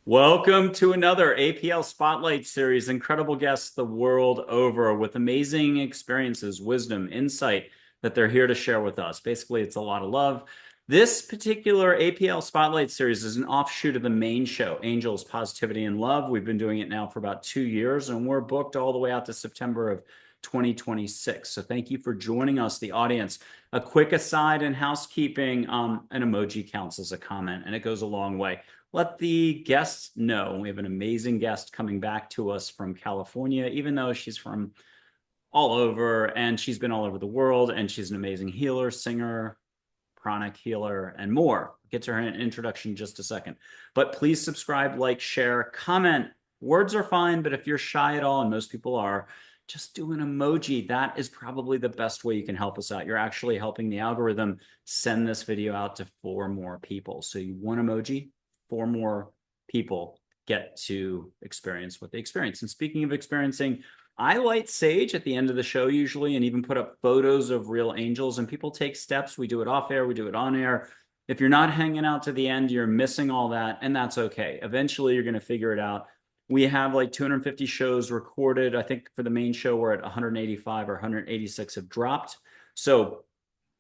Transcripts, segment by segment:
Welcome to another APL Spotlight Series. Incredible guests the world over with amazing experiences, wisdom, insight that they're here to share with us. Basically, it's a lot of love. This particular APL Spotlight Series is an offshoot of the main show, Angels, Positivity, and Love. We've been doing it now for about 2 years, and we're booked all the way out to September of 2026. So thank you for joining us, the audience. A quick aside in housekeeping, an emoji counts as a comment, and it goes a long way. Let the guests know. We have an amazing guest coming back to us from California, even though she's from all over and she's been all over the world, and she's an amazing healer, singer, pranic healer, and more. I'll get to her introduction in just a second. But please subscribe, like, share, comment. Words are fine, but if you're shy at all, and most people are, just do an emoji. That is probably the best way you can help us out. You're actually helping the algorithm send this video out to 4 more people. So you want emoji, 4 more people get to experience what they experience. And speaking of experiencing, I light sage at the end of the show usually, and even put up photos of real angels, and people take steps. We do it off air, we do it on air. If you're not hanging out to the end, you're missing all that, and that's okay. Eventually, you're going to figure it out. We have like 250 shows recorded. I think for the main show, we're at 185 or 186 have dropped. So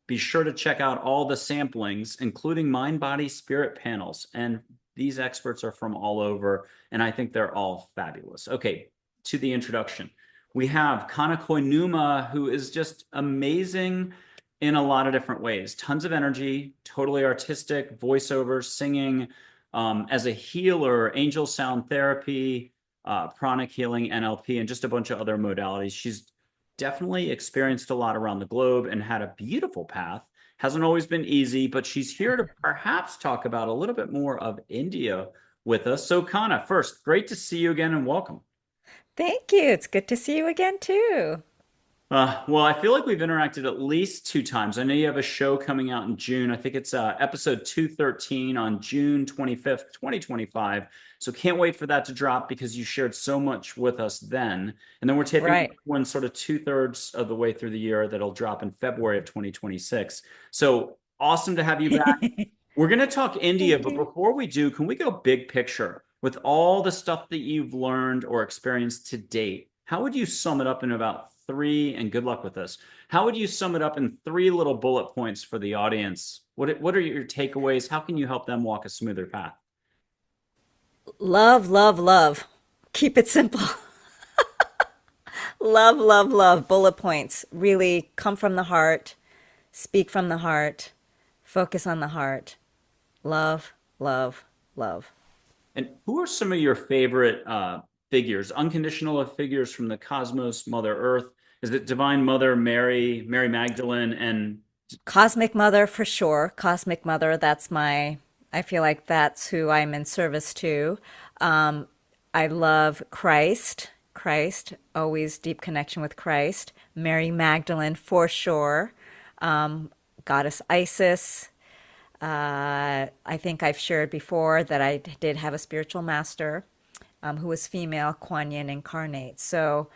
be sure to check out all the samplings, including mind, body, spirit panels. And these experts are from all over, and I think they're all fabulous. Okay, to the introduction. We have Kana Koinuma, who is just amazing in a lot of different ways. Tons of energy, totally artistic, voiceover, singing, as a healer, angel sound therapy, pranic healing, NLP, and just a bunch of other modalities. She's definitely experienced a lot around the globe and had a beautiful path. Hasn't always been easy, but she's here to perhaps talk about a little bit more of India with us. So, Kana, first, great to see you again and welcome. Thank you. It's good to see you again, too. Well, I feel like we've interacted at least 2 times. I know you have a show coming out in June. I think it's episode 213 on June 25th, 2025. So can't wait for that to drop because you shared so much with us then. And then we're taping Right. one sort of 2/3 of the way through the year that'll drop in February of 2026. So awesome to have you back. We're going to talk India, Thank but you. before we do, can we go big picture with all the stuff that you've learned or experienced to date? How would you sum it up in about three, and good luck with this. How would you sum it up in 3 little bullet points for the audience? What are your takeaways? How can you help them walk a smoother path? Love, love, love. Keep it simple. Love, love, love. Bullet points. Really come from the heart, speak from the heart, focus on the heart. Love, love, love. And who are some of your favorite figures, unconditional figures from the cosmos, Mother Earth? Is it Divine Mother, Mary, Mary Magdalene, and Cosmic Mother for sure. Cosmic Mother, I feel like that's who I'm in service to. Um, I love Christ. Christ, always deep connection with Christ. Mary Magdalene for sure. Goddess Isis. I think I've shared before that I did have a spiritual master who was female, Quan Yin incarnate. So,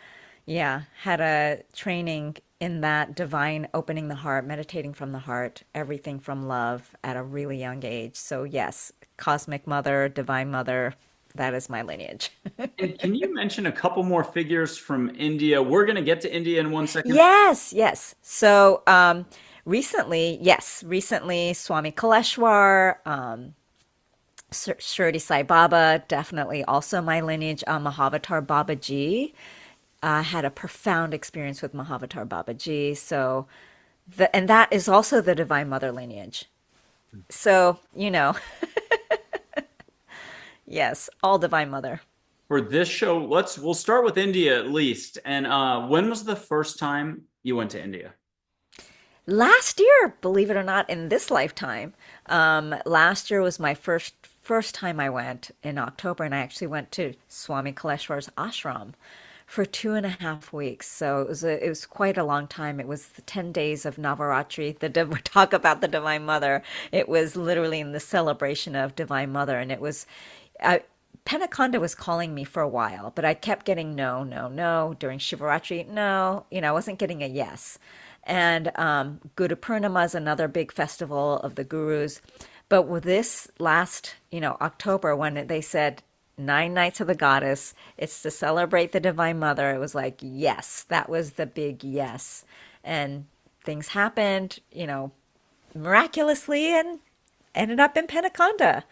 yeah, had a training in that divine opening the heart, meditating from the heart, everything from love at a really young age. So, yes, cosmic mother, divine mother, that is my lineage. and can you mention a couple more figures from India? We're going to get to India in 1 second. Yes, yes. So, recently, Swami Kaleshwar, Shirdi Sai Baba, definitely also my lineage. Mahavatar Babaji, had a profound experience with Mahavatar Babaji. So, and that is also the Divine Mother lineage. So, yes, all Divine Mother. For this show, we'll start with India at least. And when was the first time you went to India? Last year, believe it or not, in this lifetime, last year was my first time I went in October, and I actually went to Swami Kaleshwar's ashram for 2.5 weeks. So it was quite a long time. It was the 10 days of Navaratri. We talk about the Divine Mother. It was literally in the celebration of Divine Mother, and it was. I, Panaconda was calling me for a while, but I kept getting no, no, no during Shivaratri. No, I wasn't getting a yes. And Guru Purnima is another big festival of the gurus. But with this last, October, when they said 9 Nights of the Goddess. It's to celebrate the Divine Mother. It was like, yes, that was the big yes. And things happened, miraculously and ended up in Panaconda.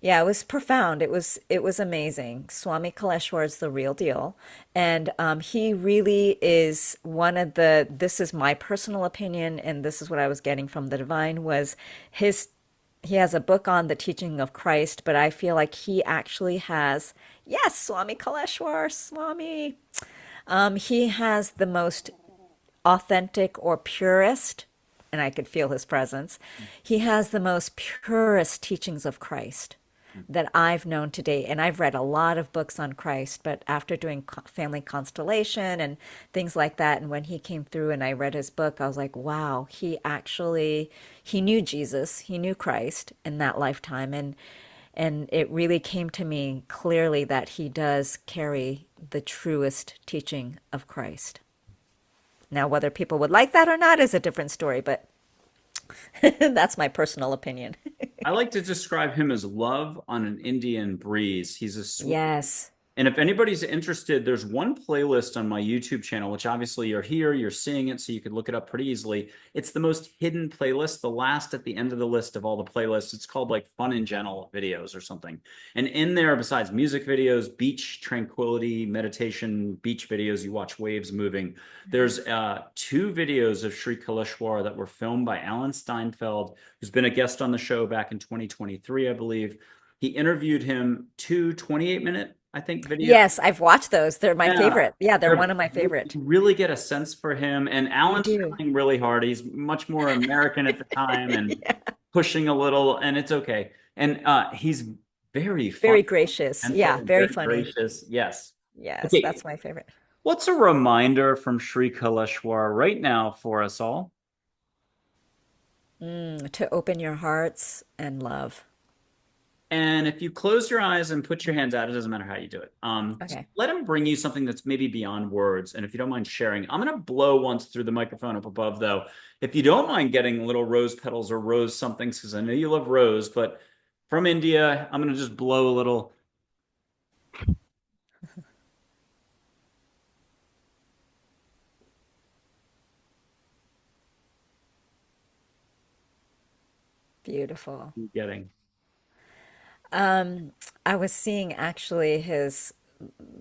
Yeah, it was profound. It was amazing. Swami Kaleshwar is the real deal, and he really is one of the. This is my personal opinion, and this is what I was getting from the divine was his. He has a book on the teaching of Christ, but I feel like he actually has. Yes, Swami Kaleshwar, Swami. He has the most authentic or purest, and I could feel his presence. He has the most purest teachings of Christ that I've known to date. And I've read a lot of books on Christ, but after doing family constellation and things like that, and when he came through and I read his book, I was like, wow, he knew Jesus, he knew Christ in that lifetime. And it really came to me clearly that he does carry the truest teaching of Christ. Now, whether people would like that or not is a different story, but that's my personal opinion. I like to describe him as love on an Indian breeze. He's a sweet. Yes. And if anybody's interested, there's one playlist on my YouTube channel, which obviously you're here, you're seeing it, so you could look it up pretty easily. It's the most hidden playlist, the last at the end of the list of all the playlists. It's called like Fun and Gentle videos or something. And in there, besides music videos, beach tranquility, meditation, beach videos, you watch waves moving. There's two videos of Sri Kaleshwar that were filmed by Alan Steinfeld, who's been a guest on the show back in 2023, I believe. He interviewed him, two 28-minute, I think, videos. Yes, I've watched those. They're my Yeah, favorite. Yeah, they're one of my favorite. you really get a sense for him. And You Alan's do. trying really hard. He's much more American at the time and Yeah. pushing a little, and it's okay. And he's very fun, Very gracious. gentle, Yeah, and very very funny. gracious. Yes. Yes, Okay. that's my favorite. What's a reminder from Sri Kaleshwar right now for us all? To open your hearts and love. And if you close your eyes and put your hands out, it doesn't matter how you do it. Just Okay. let him bring you something that's maybe beyond words. And if you don't mind sharing, I'm going to blow once through the microphone up above, though. If you don't mind getting little rose petals or rose somethings, because I know you love rose, but from India, I'm going to just blow a little. Beautiful. Getting. I was seeing actually his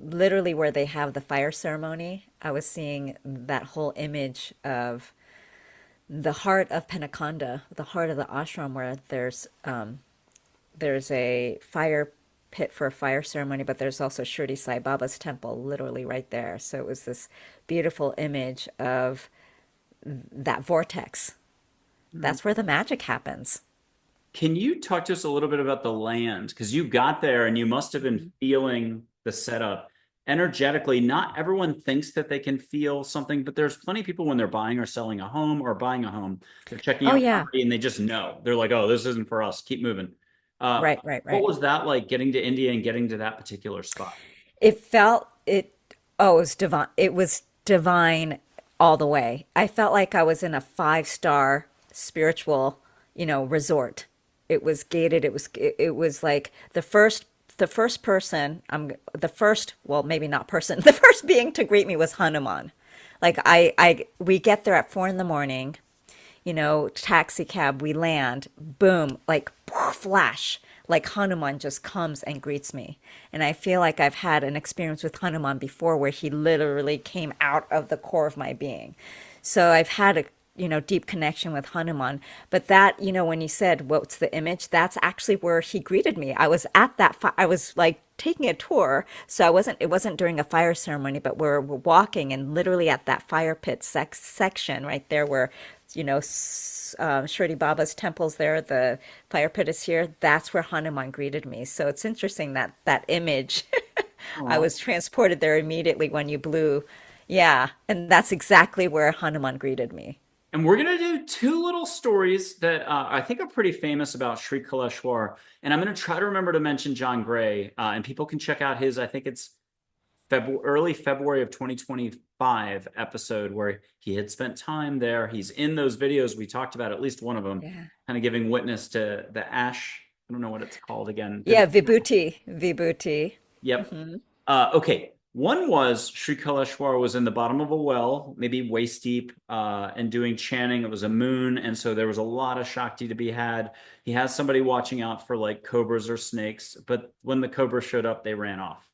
literally where they have the fire ceremony. I was seeing that whole image of the heart of Penaconda, the heart of the ashram, where there's a fire pit for a fire ceremony, but there's also Shirdi Sai Baba's temple literally right there. So it was this beautiful image of that vortex. That's where the magic happens. Can you talk to us a little bit about the land? Because you got there and you must have been feeling the setup energetically. Not everyone thinks that they can feel something, but there's plenty of people when they're buying or selling a home or buying a home, they're checking Oh out yeah, property and they just know. They're like, oh, this isn't for us. Keep moving. Uh, right, right, what right. was that like getting to India and getting to that particular spot? It felt it. Oh, it was divine. It was divine all the way. I felt like I was in a 5-star spiritual, resort. It was gated. It was like the first person. The first. Well, maybe not person. The first being to greet me was Hanuman. Like we get there at 4 in the morning. Taxi cab, we land, boom, like flash, like Hanuman just comes and greets me. And I feel like I've had an experience with Hanuman before where he literally came out of the core of my being. So I've had a deep connection with Hanuman. But that, when you said what's the image, that's actually where he greeted me. I was at that I was like taking a tour, so it wasn't during a fire ceremony, but we're walking and literally at that fire pit section right there where Shirdi Baba's temple's there, the fire pit is here. That's where Hanuman greeted me. So it's interesting that image. I Aw. was transported there immediately when you blew. Yeah, and that's exactly where Hanuman greeted me. And we're going to do two little stories that I think are pretty famous about Sri Kaleshwar. And I'm going to try to remember to mention John Gray. And people can check out his, I think it's early February of 2025 episode where he had spent time there. He's in those videos. We talked about at least one of them, Yeah. kind of giving witness to the ash. I don't know what it's called again. Yeah, Vibhuti. Vibhuti. Yep. Hmm. Okay. One was Sri Kaleshwar was in the bottom of a well, maybe waist deep, and doing chanting. It was a moon, and so there was a lot of Shakti to be had. He has somebody watching out for like cobras or snakes, but when the cobra showed up, they ran off.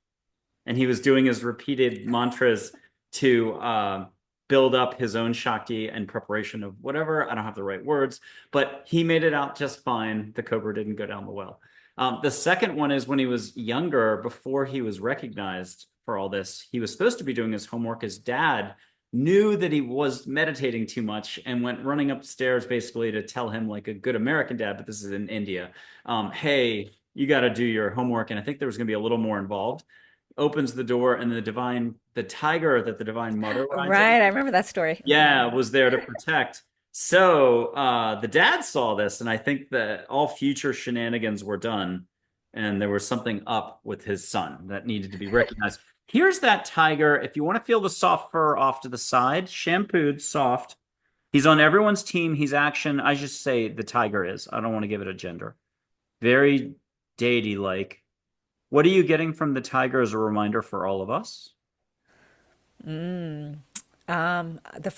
And he was doing his repeated mantras to build up his own Shakti in preparation of whatever. I don't have the right words, but he made it out just fine. The cobra didn't go down the well. The second one is when he was younger, before he was recognized for all this, he was supposed to be doing his homework. His dad knew that he was meditating too much and went running upstairs basically to tell him, like a good American dad, but this is in India, hey, you got to do your homework. And I think there was going to be a little more involved. Opens the door, and the tiger that the divine mother rides on, Right, I remember that story. yeah, was there to protect. So the dad saw this, and I think that all future shenanigans were done, and there was something up with his son that needed to be recognized. Here's that tiger. If you want to feel the soft fur off to the side, shampooed, soft. He's on everyone's team. He's action. I just say the tiger is. I don't want to give it a gender. Very deity-like. What are you getting from the tiger as a reminder for all of us? Mm. The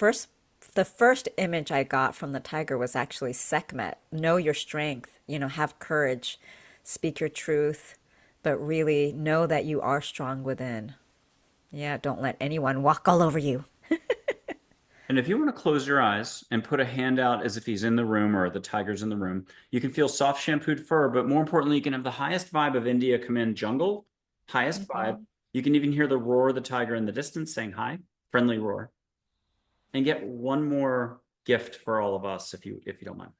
first image I got from the tiger was actually Sekhmet. Know your strength, have courage, speak your truth, but really know that you are strong within. Yeah, don't let anyone walk all over you. And if you want to close your eyes and put a hand out as if he's in the room or the tiger's in the room, you can feel soft shampooed fur, but more importantly, you can have the highest vibe of India come in, jungle, highest vibe. Mhm. You can even hear the roar of the tiger in the distance saying hi, friendly roar. And get one more gift for all of us if you don't mind.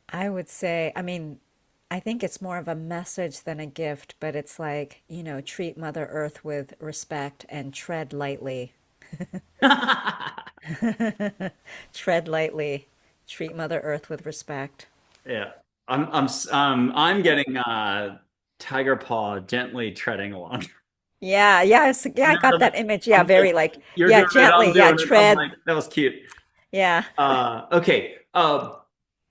I would say, I mean, I think it's more of a message than a gift, but it's like, treat Mother Earth with respect and tread lightly. Tread lightly. Treat Mother Earth with respect. Yeah. I'm getting tiger paw gently treading along. Yeah, yeah, yeah, I got that image. Yeah, I'm like, very like, you're yeah, doing it, gently. I'm Yeah, doing it. I'm tread. like, that was cute. Yeah. Okay.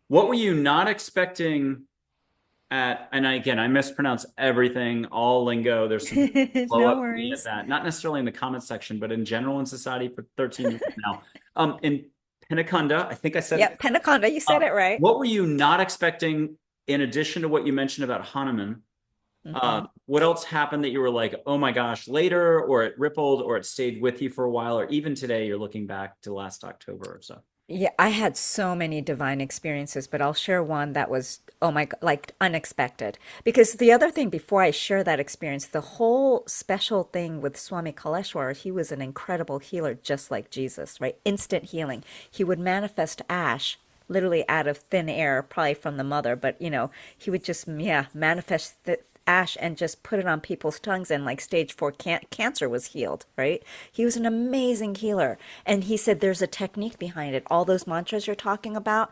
What were you not expecting at, and again, I mispronounce everything, all lingo. There's some people who blow No up me at worries. that, not necessarily in the comment section, but in general in society for 13 years now. In Pinakunda, I think I said it. Yep, Panaconda, you said it right. What were you not expecting in addition to what you mentioned about Hanuman? Hmm. What else happened that you were like, oh my gosh, later, or it rippled, or it stayed with you for a while, or even today you're looking back to last October or so? Yeah, I had so many divine experiences, but I'll share one that was, oh my, like unexpected. Because the other thing before I share that experience, the whole special thing with Swami Kaleshwar, he was an incredible healer, just like Jesus, right? Instant healing. He would manifest ash literally out of thin air, probably from the mother, but he would just, yeah, manifest the ash and just put it on people's tongues, and like stage 4 cancer was healed, right? He was an amazing healer, and he said there's a technique behind it. All those mantras you're talking about,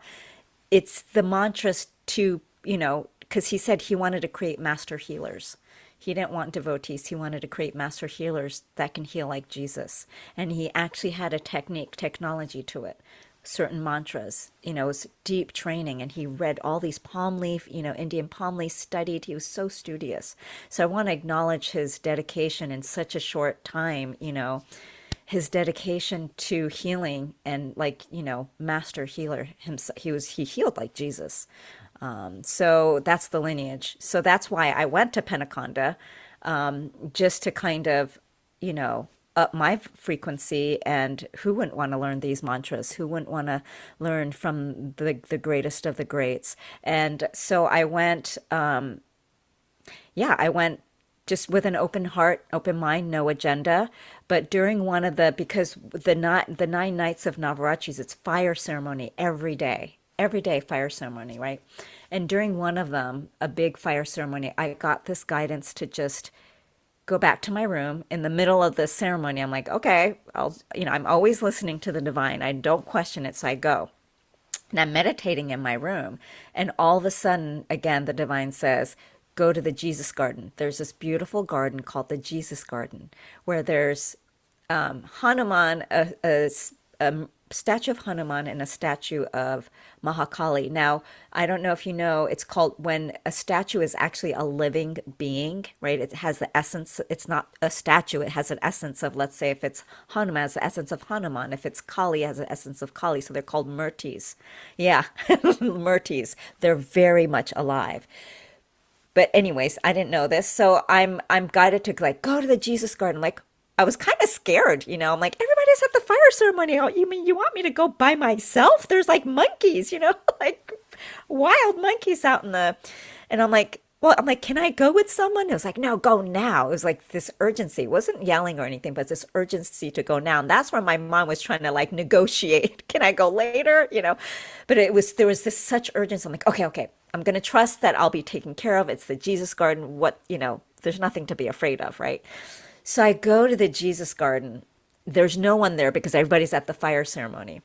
it's the mantras to, because he said he wanted to create master healers. He didn't want devotees. He wanted to create master healers that can heal like Jesus. And he actually had a technology to it, certain mantras. It was deep training. And he read all these palm leaf, Indian palm leaf, studied. He was so studious. So I want to acknowledge his dedication in such a short time, his dedication to healing, and like, master healer himself. He healed like Jesus. So that's the lineage. So that's why I went to Penaconda, just to kind of, you know, up my frequency. And who wouldn't want to learn these mantras? Who wouldn't want to learn from the greatest of the greats? And so I went, yeah, I went just with an open heart, open mind, no agenda. But during one of because the 9 nights of Navaratris, it's fire ceremony every day fire ceremony, right? And during one of them, a big fire ceremony, I got this guidance to just go back to my room in the middle of the ceremony. I'm like, okay, I'm always listening to the divine. I don't question it, so I go. And I'm meditating in my room. And all of a sudden, again, the divine says, go to the Jesus garden. There's this beautiful garden called the Jesus garden, where there's Hanuman, a statue of Hanuman and a statue of Mahakali. Now, I don't know if you know, it's called when a statue is actually a living being, right? It has the essence, it's not a statue, it has an essence of, let's say, if it's Hanuman, it has the essence of Hanuman. If it's Kali, it has the essence of Kali. So they're called murtis. Yeah, murtis. They're very much alive. But anyways, I didn't know this. So I'm guided to like go to the Jesus garden. Like I was kind of scared, you know. I'm like, everybody's at the fire ceremony. Oh, you mean you want me to go by myself? There's like monkeys, you know, like wild monkeys out in the and I'm like, well, I'm like, can I go with someone? It was like, no, go now. It was like this urgency. It wasn't yelling or anything, but this urgency to go now. And that's where my mom was trying to like negotiate. Can I go later? You know, but there was this such urgency. I'm like, okay, okay. I'm going to trust that I'll be taken care of. It's the Jesus garden. What, you know, there's nothing to be afraid of, right? So I go to the Jesus garden. There's no one there because everybody's at the fire ceremony.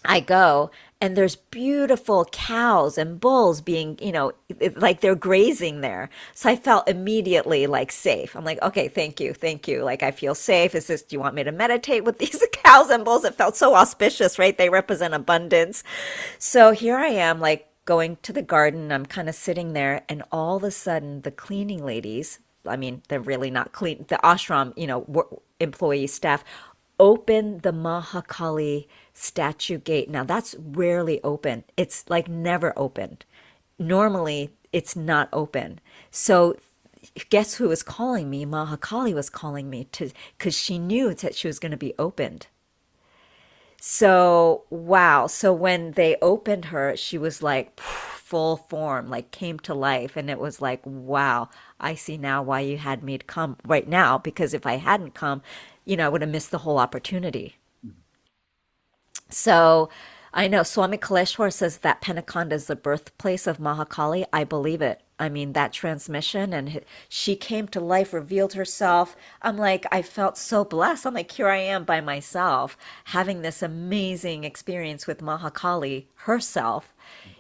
I go and there's beautiful cows and bulls being, you know, like they're grazing there. So I felt immediately like safe. I'm like, okay, thank you, thank you. Like I feel safe. Is this, do you want me to meditate with these cows and bulls? It felt so auspicious, right? They represent abundance. So here I am, like going to the garden. I'm kind of sitting there, and all of a sudden, the cleaning ladies, I mean, they're really not clean, the ashram, you know, employee staff, open the Mahakali statue gate. Now that's rarely open. It's like never opened. Normally it's not open. So guess who was calling me? Mahakali was calling me to because she knew that she was going to be opened. So wow. So when they opened her, she was like full form, like came to life. And it was like, wow, I see now why you had me to come right now. Because if I hadn't come, you know, I would have missed the whole opportunity. So I know Swami Kaleshwar says that Penakonda is the birthplace of Mahakali. I believe it. I mean, that transmission and she came to life, revealed herself. I'm like, I felt so blessed. I'm like, here I am by myself having this amazing experience with Mahakali herself,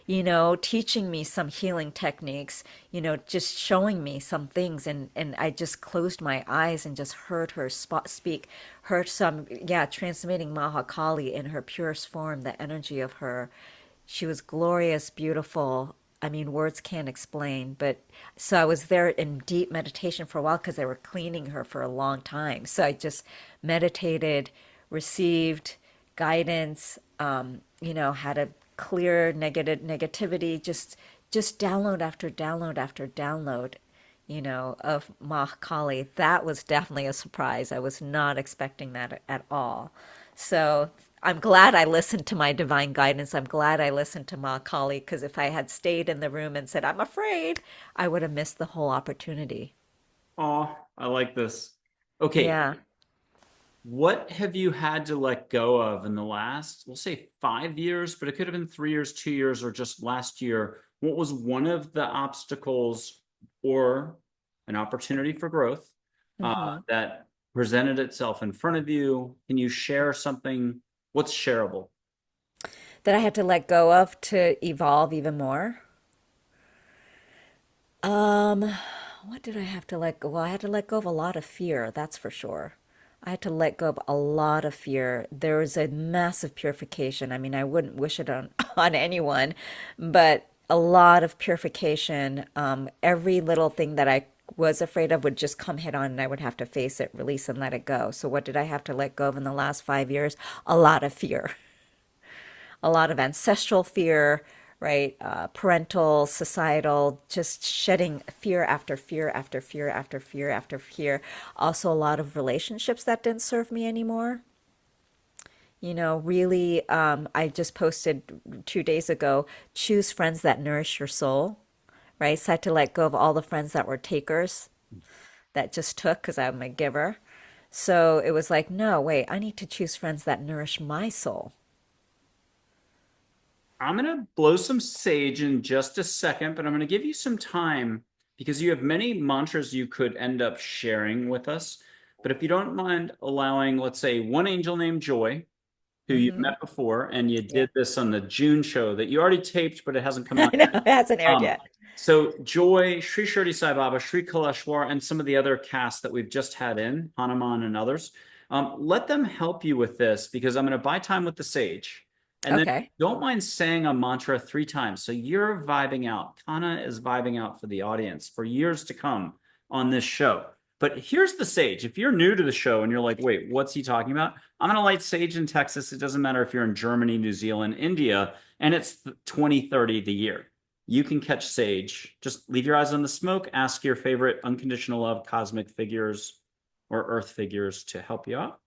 you know, teaching me some healing techniques, you know, just showing me some things. And I just closed my eyes and just heard her speak, heard some, yeah, transmitting Mahakali in her purest form, the energy of her. She was glorious, beautiful. I mean, words can't explain, but so I was there in deep meditation for a while because they were cleaning her for a long time. So I just meditated, received guidance, you know, had a clear negativity, just download after download after download, you know, of Mahakali. That was definitely a surprise. I was not expecting that at all. So I'm glad I listened to my divine guidance. I'm glad I listened to Mahakali because if I had stayed in the room and said, I'm afraid, I would have missed the whole opportunity. Oh, I like this. Okay, Yeah. what have you had to let go of in the last, we'll say 5 years, but it could have been 3 years, 2 years, or just last year? What was one of the obstacles or an opportunity for growth Hmm. that presented itself in front of you? Can you share something? What's shareable? That I had to let go of to evolve even more. Um, what did I have to let go? Well, I had to let go of a lot of fear, that's for sure. I had to let go of a lot of fear. There was a massive purification. I mean, I wouldn't wish it on, on anyone, but a lot of purification. Every little thing that I was afraid of would just come head on and I would have to face it, release and let it go. So what did I have to let go of in the last 5 years? A lot of fear, a lot of ancestral fear, right? Parental, societal, just shedding fear after fear after fear after fear after fear. Also, a lot of relationships that didn't serve me anymore. You know, really, I just posted 2 days ago, choose friends that nourish your soul, right? So I had to let go of all the friends that were takers, that just took because I'm a giver. So it was like, no, wait, I need to choose friends that nourish my soul. I'm going to blow some sage in just a second, but I'm going to give you some time because you have many mantras you could end up sharing with us. But if you don't mind allowing, let's say, one angel named Joy, who you Hmm. met before, and you Yeah. did this on the June show that you already taped, but it hasn't come I on know, yet. it hasn't aired Um, yet. so Joy, Sri Shirdi Sai Baba, Sri Kaleshwar, and some of the other casts that we've just had in, Hanuman and others. Let them help you with this because I'm going to buy time with the sage. And then Okay. don't mind saying a mantra 3 times. So you're vibing out. Kana is vibing out for the audience for years to come on this show. But here's the sage. If you're new to the show and you're like, wait, what's he talking about? I'm going to light sage in Texas. It doesn't matter if you're in Germany, New Zealand, India, and it's 2030 the year. You can catch sage. Just leave your eyes on the smoke. Ask your favorite unconditional love cosmic figures or earth figures to help you out.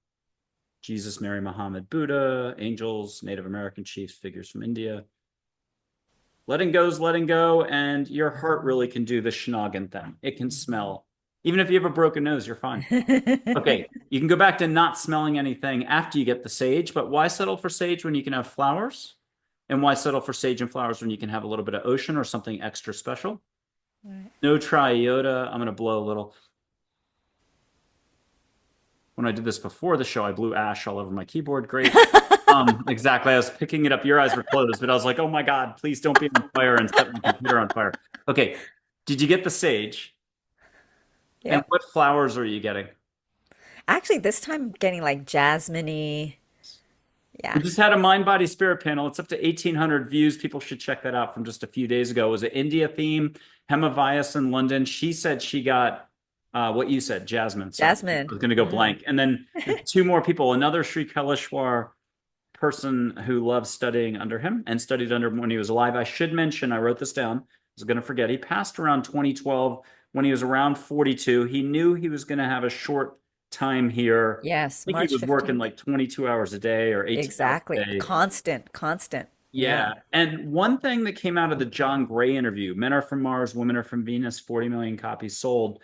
Jesus, Mary, Muhammad, Buddha, angels, Native American chiefs, figures from India. Letting go's letting go, and your heart really can do the schnoggin thing. It can smell. Even if you have a broken nose, you're fine. Okay, you can go back to not smelling anything after you get the sage, but why settle for sage when you can have flowers? And why settle for sage and flowers when you can have a little bit of ocean or something extra special? Right. No tri-iota. I'm going to blow a little. When I did this before the show, I blew ash all over my keyboard. Great. Exactly. I was picking it up. Your eyes were closed, but I was like, oh my God, please don't be on fire and set my computer on fire. Okay. Did you get the sage? And Yep. what flowers are you getting? Actually, this time I'm getting like jasmine-y. We Yeah. just had a mind body spirit panel. It's up to 1,800 views. People should check that out from just a few days ago. It was an India theme. Hemavias in London. She said she got what you said, Jasmine. Sorry, I Jasmine. was going to go blank. And then two more people. Another Sri Kaleshwar person who loves studying under him and studied under him when he was alive. I should mention, I wrote this down. I was going to forget. He passed around 2012 when he was around 42. He knew he was going to have a short time here. Yes, I think he March was working 15th. like 22 hours a day or 18 hours a Exactly. day. Constant, constant. Yeah. Yeah. And one thing that came out of the John Gray interview, Men Are From Mars, Women Are From Venus, 40 million copies sold.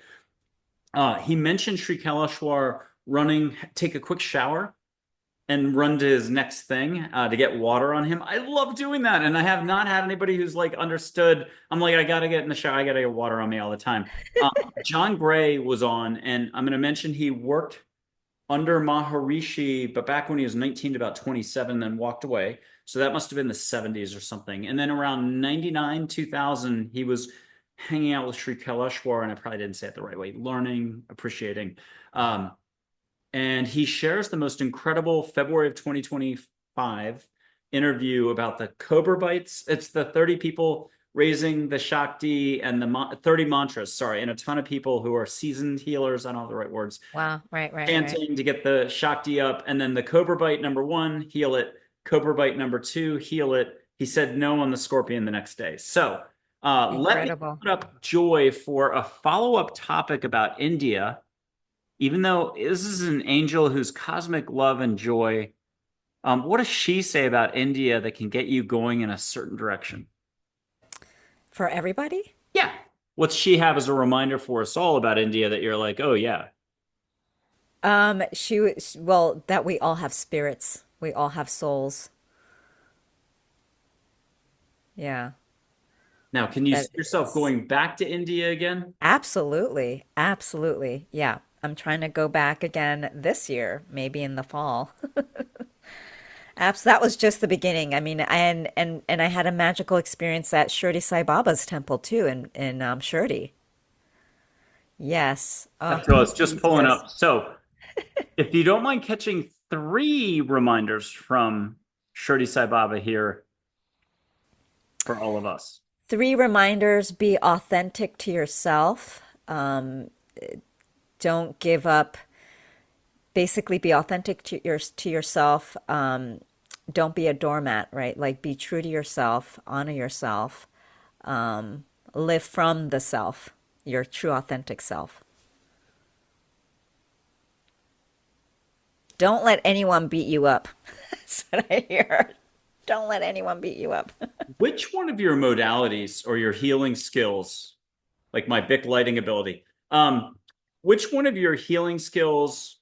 He mentioned Sri Kaleshwar running, take a quick shower and run to his next thing to get water on him. I love doing that. And I have not had anybody who's like understood. I'm like, I got to get in the shower. I got to get water on me all the time. John Gray was on, and I'm going to mention he worked under Maharishi, but back when he was 19 to about 27, then walked away. So that must have been the 70s or something. And then around 99, 2000, he was hanging out with Sri Kaleshwar, and I probably didn't say it the right way, learning, appreciating. And he shares the most incredible February of 2025 interview about the Cobra bites. It's the 30 people raising the Shakti and the 30 mantras, sorry, and a ton of people who are seasoned healers. I don't have the right words, Wow. Right, right, right. chanting to get the Shakti up. And then the Cobra bite number 1, heal it. Cobra bite number 2, heal it. He said no on the scorpion the next day. So let me Incredible. put up Joy for a follow-up topic about India. Even though this is an angel who's cosmic love and joy, what does she say about India that can get you going in a certain direction? For everybody? Yeah. What's she have as a reminder for us all about India that you're like, oh yeah. Well, that we all have spirits. We all have souls. Yeah. Now, can you see That yourself it's going back to India again? absolutely, absolutely. Yeah. I'm trying to go back again this year, maybe in the fall. That was just the beginning. I mean, and I had a magical experience at Shirdi Sai Baba's temple too in Shirdi. Yes. Oh, So it's just he's pulling just up. So if you don't mind catching 3 reminders from Shirdi Sai Baba here for all of us. 3 reminders: be authentic to yourself. Don't give up. Basically, be authentic to yourself. Don't be a doormat, right? Like be true to yourself, honor yourself, live from the self, your true authentic self. Don't let anyone beat you up. That's what I hear. Don't let anyone beat you up. Which one of your modalities or your healing skills, like my Bic lighting ability, which one of your healing skills,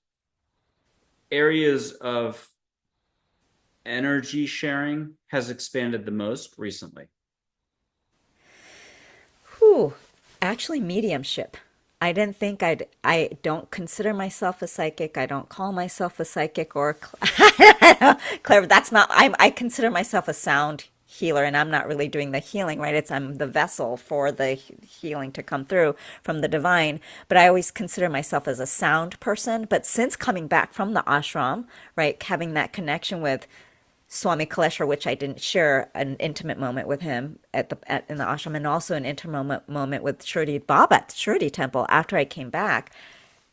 areas of energy sharing has expanded the most recently? Whew. Actually, mediumship. I didn't think I don't consider myself a psychic. I don't call myself a psychic or Claire. That's not, I consider myself a sound healer, and I'm not really doing the healing, right? It's I'm the vessel for the healing to come through from the divine. But I always consider myself as a sound person. But since coming back from the ashram, right, having that connection with Swami Kaleshwar, which I didn't share an intimate moment with him in the ashram, and also an intimate moment with Shirdi Baba at the Shirdi temple after I came back,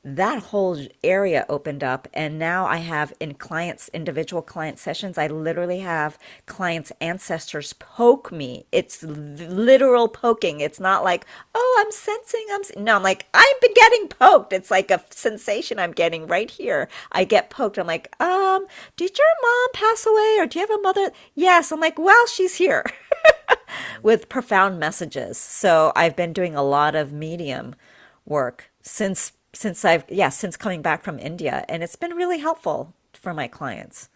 that whole area opened up. And now I have in clients, individual client sessions, I literally have clients' ancestors poke me. It's literal poking. It's not like, oh, I'm sensing, no, I'm like, I've been getting poked. It's like a sensation I'm getting right here. I get poked. I'm like, did your mom pass away, or do you have a mother? Yes. I'm like, well, she's here. With profound messages. So I've been doing a lot of medium work since coming back from India, and it's been really helpful for my clients.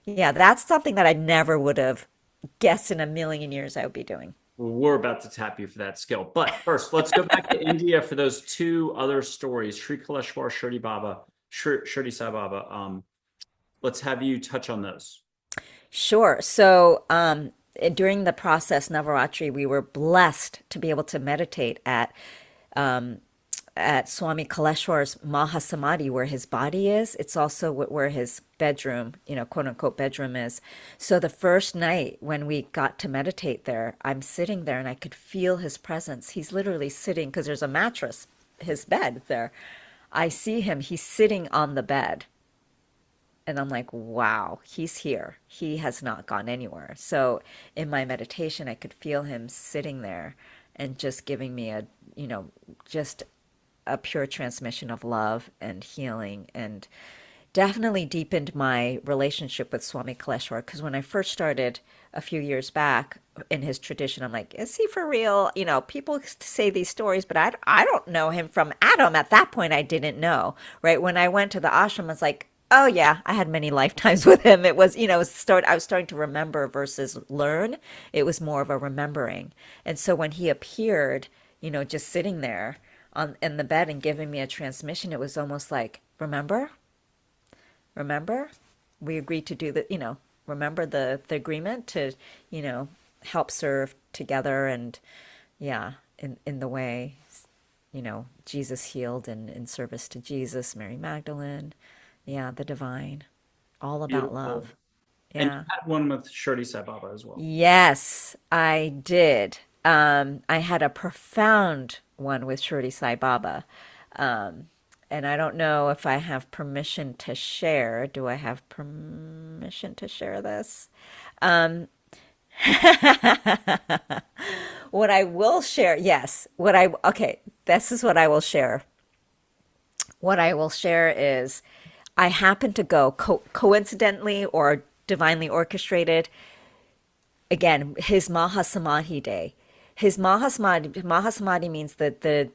Yeah, that's something that I never would have guessed in a million years I would be doing. We're about to tap you for that skill. But first, let's go back to India for those two other stories, Sri Kaleshwar, Shirdi Baba, Shirdi Sai Baba. Let's have you touch on those. Sure. So, during the process Navaratri, we were blessed to be able to meditate at Swami Kaleshwar's Mahasamadhi, where his body is. It's also where his bedroom, quote unquote bedroom is. So the first night when we got to meditate there, I'm sitting there and I could feel his presence. He's literally sitting because there's a mattress, his bed there. I see him, he's sitting on the bed. And I'm like, wow, he's here. He has not gone anywhere. So in my meditation, I could feel him sitting there and just giving me just a pure transmission of love and healing, and definitely deepened my relationship with Swami Kaleshwar. Because when I first started a few years back in his tradition, I'm like, is he for real? People say these stories, but I don't know him from Adam. At that point, I didn't know, right? When I went to the ashram, I was like, oh yeah, I had many lifetimes with him. It was, I was starting to remember versus learn. It was more of a remembering. And so when he appeared, just sitting there in the bed and giving me a transmission, it was almost like, remember, we agreed to do that, remember the agreement to, help serve together. And yeah, in the way, Jesus healed, and in service to Jesus, Mary Magdalene. Yeah, the divine, all about Beautiful. love. And you Yeah. had one with Shirdi Sai Baba as well. Yes, I did. I had a profound one with Shirdi Sai Baba. And I don't know if I have permission to share. Do I have permission to share this? What I will share, yes. Okay, this is what I will share. What I will share is I happened to go coincidentally or divinely orchestrated, again, his Mahasamadhi day. His Mahasamadhi means that the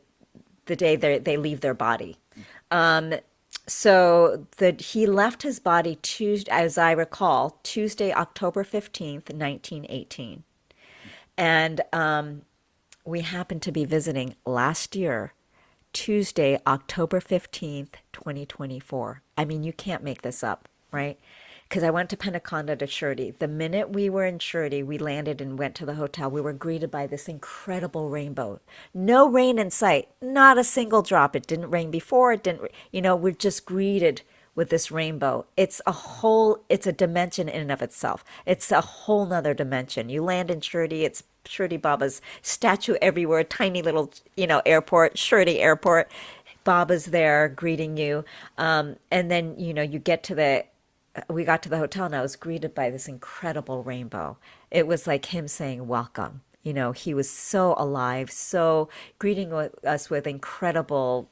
day they leave their body. So that he left his body Tuesday, as I recall, Tuesday, October 15th, 1918. And we happened to be visiting last year, Tuesday, October 15th, 2024. I mean, you can't make this up, right? Because I went to Penaconda to Shirdi. The minute we were in Shirdi, we landed and went to the hotel. We were greeted by this incredible rainbow. No rain in sight, not a single drop. It didn't rain before. It didn't, we're just greeted with this rainbow. It's a dimension in and of itself. It's a whole nother dimension. You land in Shirdi, it's Shirdi Baba's statue everywhere, tiny little, airport, Shirdi airport. Baba's there greeting you. And then, we got to the hotel and I was greeted by this incredible rainbow. It was like him saying, welcome. He was so alive, so greeting us with incredible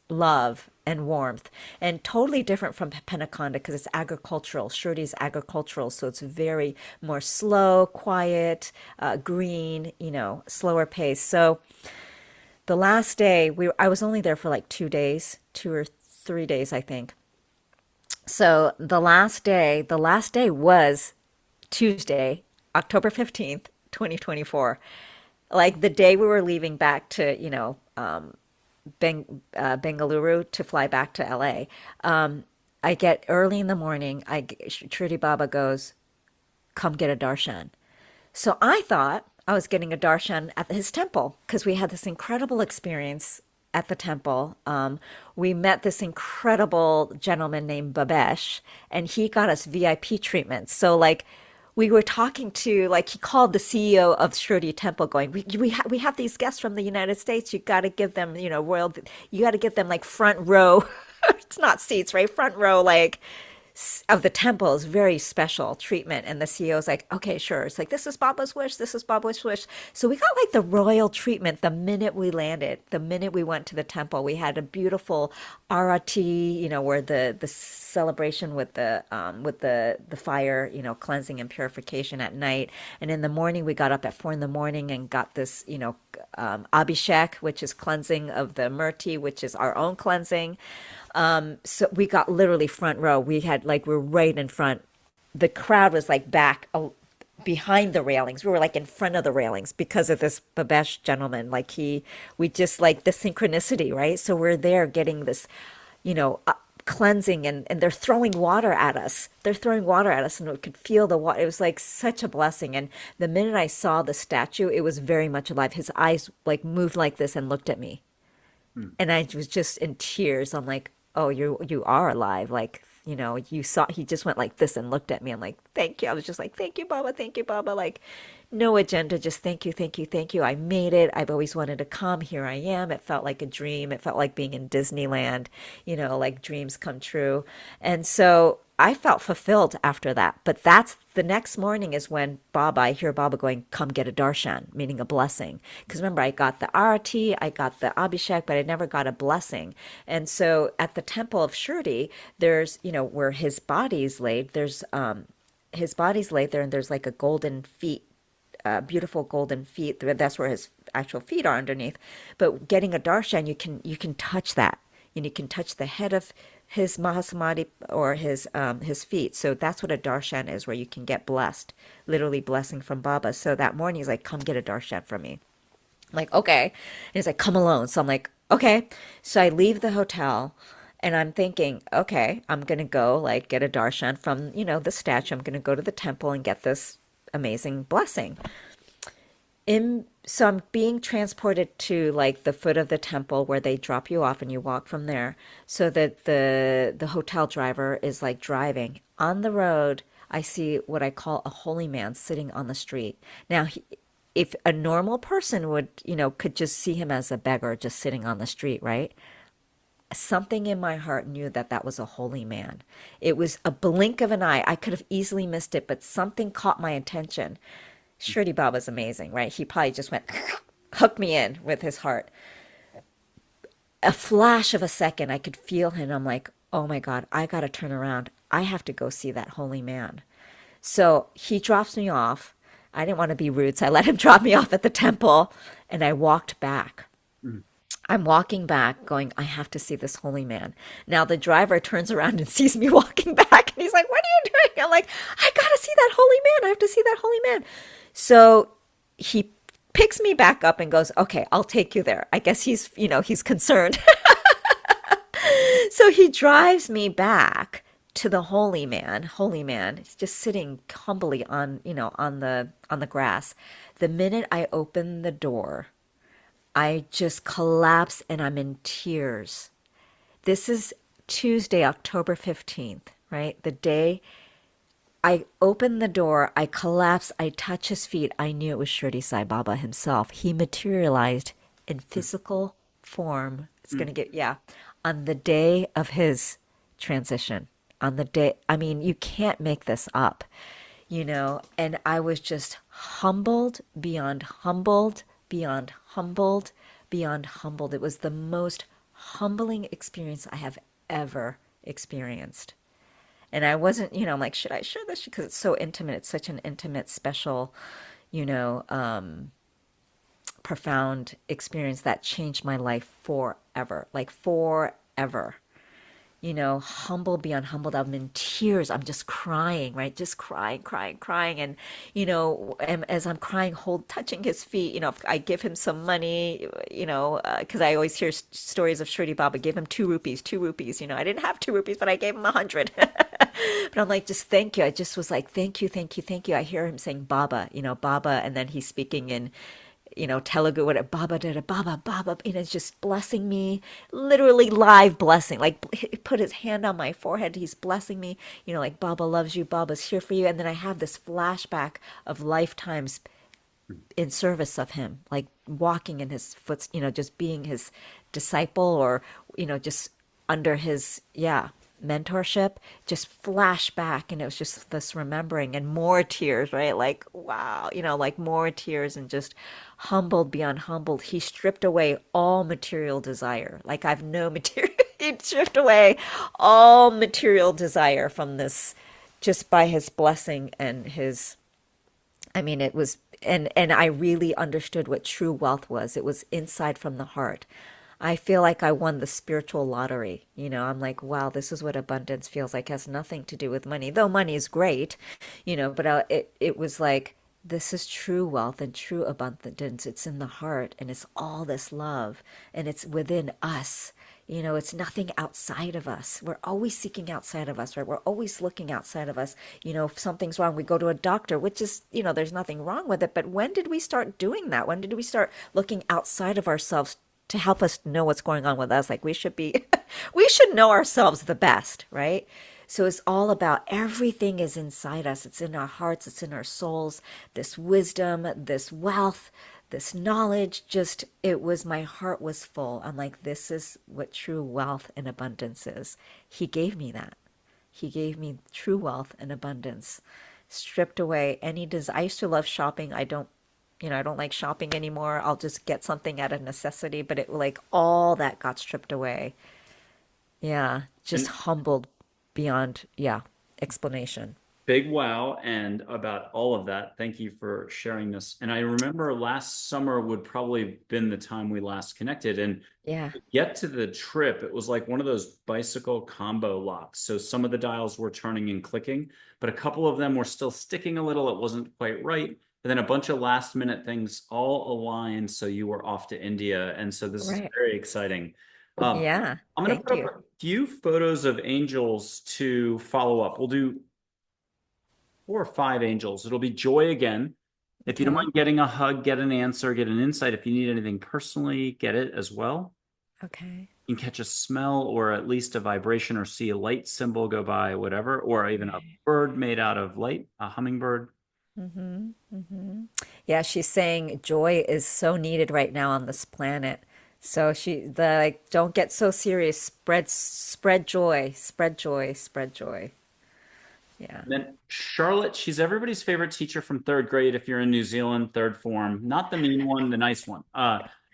love and warmth, and totally different from Penaconda because it's agricultural. Shirdi is agricultural, so it's very more slow, quiet, green, slower pace. So the last day, I was only there for like 2 days, 2 or 3 days, I think. So the last day was Tuesday, October 15th, 2024. Like the day we were leaving back to, Bengaluru to fly back to LA. I get early in the morning, Shruti Baba goes, come get a darshan. So I thought I was getting a darshan at his temple because we had this incredible experience at the temple. We met this incredible gentleman named Babesh, and he got us VIP treatments. So like we were talking to, like, he called the CEO of Shirdi Temple going, we have these guests from the United States. You got to give them, royal, you got to get them like front row. It's not seats, right? Front row, like of the temple is very special treatment. And the CEO's like, okay, sure. It's like, this is Baba's wish. This is Baba's wish. So we got like the royal treatment the minute we landed, the minute we went to the temple. We had a beautiful arati, where the celebration with the fire, cleansing and purification at night. And in the morning, we got up at 4 in the morning and got this, abhishek, which is cleansing of the murti, which is our own cleansing. So we got literally front row. We had like, we're right in front. The crowd was like back behind the railings. We were like in front of the railings because of this Babesh gentleman. Like we just like the synchronicity, right? So we're there getting this, cleansing, and they're throwing water at us. They're throwing water at us, and we could feel the water. It was like such a blessing. And the minute I saw the statue, it was very much alive. His eyes like moved like this and looked at me. And I was just in tears. I'm like, oh, you are alive. Like, you saw, he just went like this and looked at me. I'm like, thank you. I was just like, thank you, Baba. Thank you, Baba. Like, no agenda, just thank you, thank you, thank you. I made it. I've always wanted to come. Here I am. It felt like a dream. It felt like being in Disneyland, like dreams come true. And so I felt fulfilled after that. But that's the next morning is when I hear Baba going, come get a darshan, meaning a blessing. Because remember, I got the arati, I got the abhishek, but I never got a blessing. And so at the temple of Shirdi, there's, where his body's laid, his body's laid there, and there's like a golden feet, beautiful golden feet. That's where his actual feet are underneath. But getting a darshan, you can touch that. And you can touch the head of his Mahasamadhi or his feet. So that's what a darshan is, where you can get blessed, literally blessing from Baba. So that morning he's like, come get a darshan from me. I'm like, okay. And he's like, come alone. So I'm like, okay. So I leave the hotel and I'm thinking, okay, I'm going to go like get a darshan from, the statue. I'm going to go to the temple and get this amazing blessing. So I'm being transported to like the foot of the temple where they drop you off and you walk from there. So that the hotel driver is like driving on the road. I see what I call a holy man sitting on the street. Now, if a normal person would, could just see him as a beggar just sitting on the street, right? Something in my heart knew that that was a holy man. It was a blink of an eye. I could have easily missed it, but something caught my attention. Shirdi Baba's amazing, right? He probably just went, hooked me in with his heart. A flash of a second, I could feel him. I'm like, oh my God, I got to turn around. I have to go see that holy man. So he drops me off. I didn't want to be rude, so I let him drop me off at the temple, and I walked back. I'm walking back going, I have to see this holy man. Now the driver turns around and sees me walking back, and he's like, what are you doing? I'm like, I got to see that holy man. I have to see that holy man. So he picks me back up and goes, okay, I'll take you there. I guess he's concerned. So he drives me back to the holy man. Holy man is just sitting humbly on the grass. The minute I open the door, I just collapse and I'm in tears. This is Tuesday, October 15th, right? The day I open the door, I collapse, I touch his feet. I knew it was Shirdi Sai Baba himself. He materialized in physical form. It's going to get, on the day of his transition. On the day, I mean, you can't make this up, and I was just humbled, beyond humbled, beyond humbled, beyond humbled. It was the most humbling experience I have ever experienced. And I wasn't, I'm like, should I share this? Because it's so intimate. It's such an intimate, special, profound experience that changed my life forever. Like forever. humble beyond humbled. I'm in tears. I'm just crying, right? Just crying, crying, crying. And, and as I'm crying, touching his feet, I give him some money, because I always hear stories of Shirdi Baba, give him 2 rupees, 2 rupees. I didn't have 2 rupees, but I gave him 100. But I'm like, just thank you. I just was like, thank you, thank you, thank you. I hear him saying Baba, Baba, and then he's speaking in Telugu, whatever, Baba, da, da, Baba, Baba, it's just blessing me, literally live blessing. Like, he put his hand on my forehead, he's blessing me, like, Baba loves you, Baba's here for you. And then I have this flashback of lifetimes in service of him, like walking in his foot, just being his disciple, or, just under his, yeah, mentorship, just flash back. And it was just this remembering and more tears, right? Like, wow, like more tears, and just humbled beyond humbled. He stripped away all material desire. Like, I've no material, he stripped away all material desire from this, just by his blessing and his, it was, and I really understood what true wealth was. It was inside from the heart. I feel like I won the spiritual lottery. I'm like, wow, this is what abundance feels like. It has nothing to do with money, though money is great, but it was like, this is true wealth and true abundance. It's in the heart, and it's all this love, and it's within us. It's nothing outside of us. We're always seeking outside of us, right? We're always looking outside of us. If something's wrong, we go to a doctor, which is, there's nothing wrong with it. But when did we start doing that? When did we start looking outside of ourselves to help us know what's going on with us? Like, we should be, we should know ourselves the best, right? So it's all about, everything is inside us. It's in our hearts, it's in our souls. This wisdom, this wealth, this knowledge, just, it was, my heart was full. I'm like, this is what true wealth and abundance is. He gave me that. He gave me true wealth and abundance. Stripped away any desire. I used to love shopping. I don't like shopping anymore. I'll just get something out of necessity, but it, like, all that got stripped away. Yeah, just And humbled beyond, yeah, explanation. big wow. And about all of that, thank you for sharing this. And I remember last summer would probably have been the time we last connected. And Yeah. to get to the trip, it was like one of those bicycle combo locks. So some of the dials were turning and clicking, but a couple of them were still sticking a little. It wasn't quite right. And then a bunch of last minute things all aligned. So you were off to India. And so this is Right. very exciting. Um, Yeah. I'm going to Thank put up you. a few photos of angels to follow up. We'll do 4 or 5 angels. It'll be joy again. If you don't Okay. mind getting a hug, get an answer, get an insight. If you need anything personally, get it as well. Okay. You can catch a smell or at least a vibration or see a light symbol go by, whatever, or even a Right. bird made out of light, a hummingbird. Mm-hmm. Mm-hmm. Yeah, she's saying joy is so needed right now on this planet. So like, don't get so serious. Spread joy, spread joy, spread joy. Yeah. And then Charlotte, she's everybody's favorite teacher from third grade if you're in New Zealand, third form, not the mean one, the nice one.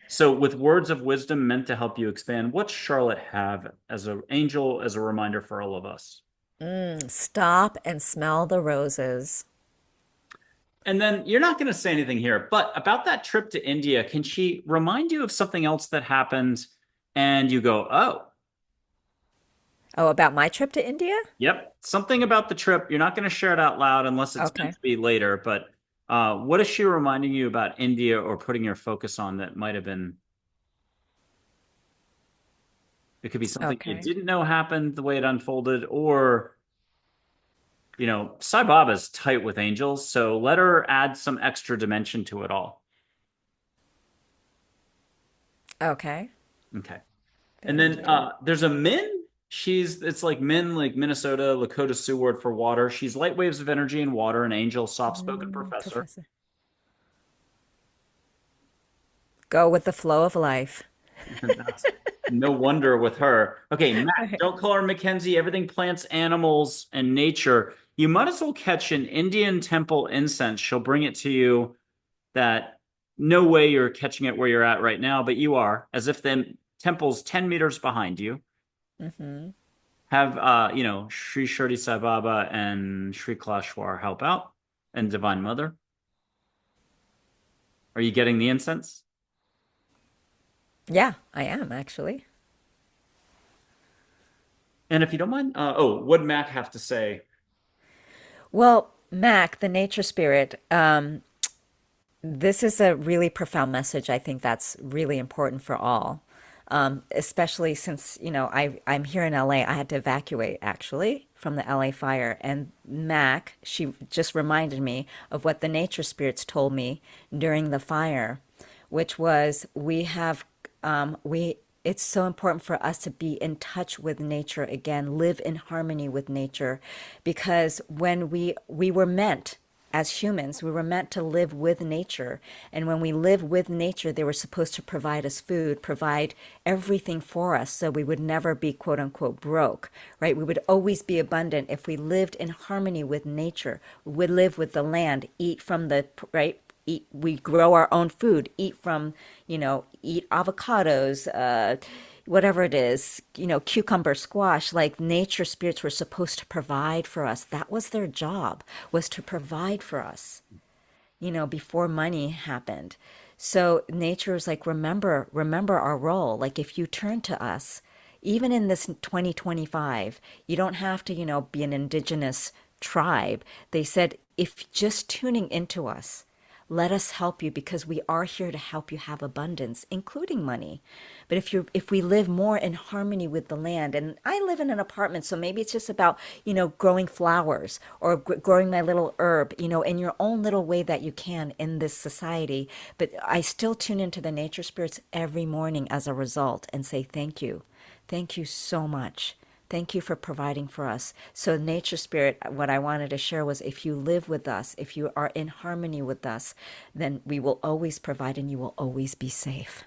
So with words of wisdom meant to help you expand, what's Charlotte have as an angel, as a reminder for all of us? Stop and smell the roses. And then you're not going to say anything here, but about that trip to India, can she remind you of something else that happened and you go, oh, Oh, about my trip to India? yep, something about the trip. You're not going to share it out loud unless it's meant Okay. to be later, but what is she reminding you about India or putting your focus on that might have been, it could be something you Okay. didn't know happened the way it unfolded, or, Sai Baba's tight with angels, so let her add some extra dimension to it all. Okay. Okay. And Very then interesting. there's a Min. It's like Min, like Minnesota, Lakota Sioux word for water. She's light waves of energy and water, an angel, soft-spoken professor. Professor. Go with the flow of life. That's no wonder with her. Okay, Matt, Right. don't call her Mackenzie. Everything plants, animals, and nature. You might as well catch an Indian temple incense. She'll bring it to you. That no way you're catching it where you're at right now, but you are, as if the temple's 10 meters behind you. Mm-hmm. Have Sri Shirdi Sai Baba and Sri Kaleshwar help out, and Divine Mother. Are you getting the incense? Yeah, I am actually. And if you don't mind, what did Mac have to say? Well, Mac, the nature spirit, this is a really profound message. I think that's really important for all, especially since, I'm here in LA. I had to evacuate actually from the LA fire. And Mac, she just reminded me of what the nature spirits told me during the fire, which was it's so important for us to be in touch with nature again, live in harmony with nature, because when we were meant as humans, we were meant to live with nature. And when we live with nature, they were supposed to provide us food, provide everything for us so we would never be quote unquote broke, right? We would always be abundant if we lived in harmony with nature. We would live with the land, eat from the, right? Eat, we grow our own food, eat from, eat avocados, whatever it is, cucumber, squash, like nature spirits were supposed to provide for us. That was their job, was to provide for us, before money happened. So nature is like, remember our role. Like if you turn to us, even in this 2025, you don't have to, be an indigenous tribe. They said, if just tuning into us, let us help you because we are here to help you have abundance, including money. But if we live more in harmony with the land, and I live in an apartment, so maybe it's just about, growing flowers or growing my little herb, in your own little way that you can in this society. But I still tune into the nature spirits every morning as a result and say, thank you. Thank you so much. Thank you for providing for us. So, nature spirit, what I wanted to share was if you live with us, if you are in harmony with us, then we will always provide and you will always be safe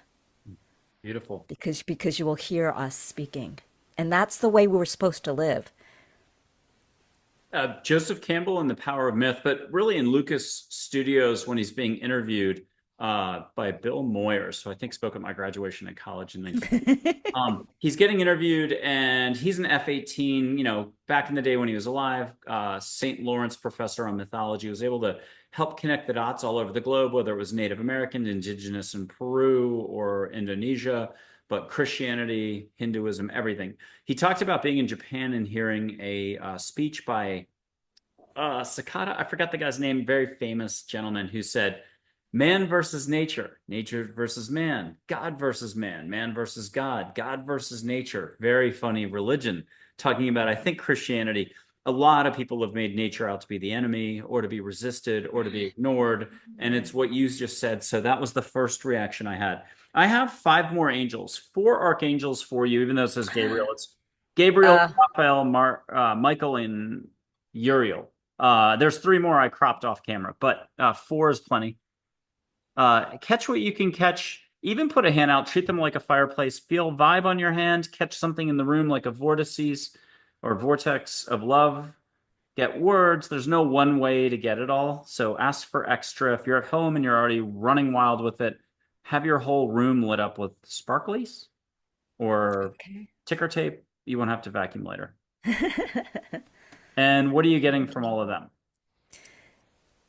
Beautiful. because you will hear us speaking. And that's the way we were supposed to live. Joseph Campbell in The Power of Myth, but really in Lucas Studios when he's being interviewed by Bill Moyers, who I think spoke at my graduation at college in 19. He's getting interviewed, and he's an F-18. Back in the day when he was alive, St. Lawrence professor on mythology, was able to help connect the dots all over the globe, whether it was Native American, indigenous in Peru or Indonesia, but Christianity, Hinduism, everything. He talked about being in Japan and hearing a speech by Sakata. I forgot the guy's name, very famous gentleman who said, man versus nature, nature versus man, God versus man versus God, God versus nature. Very funny religion. Talking about, I think, Christianity. A lot of people have made nature out to be the enemy or to be resisted or to be ignored. And it's what you just said. So that was the first reaction I had. I have five more angels, four archangels for you, even though it says Gabriel. It's Gabriel, Uh, Raphael, Michael, and Uriel. There's three more I cropped off camera, but four is plenty. Catch what you can catch. Even put a hand out, treat them like a fireplace. Feel vibe on your hand. Catch something in the room like a vortices or vortex of love. Get words. There's no one way to get it all. So ask for extra. If you're at home and you're already running wild with it, have your whole room lit up with sparklies or okay. ticker tape. You won't have to vacuum later. And what are you getting from all of them?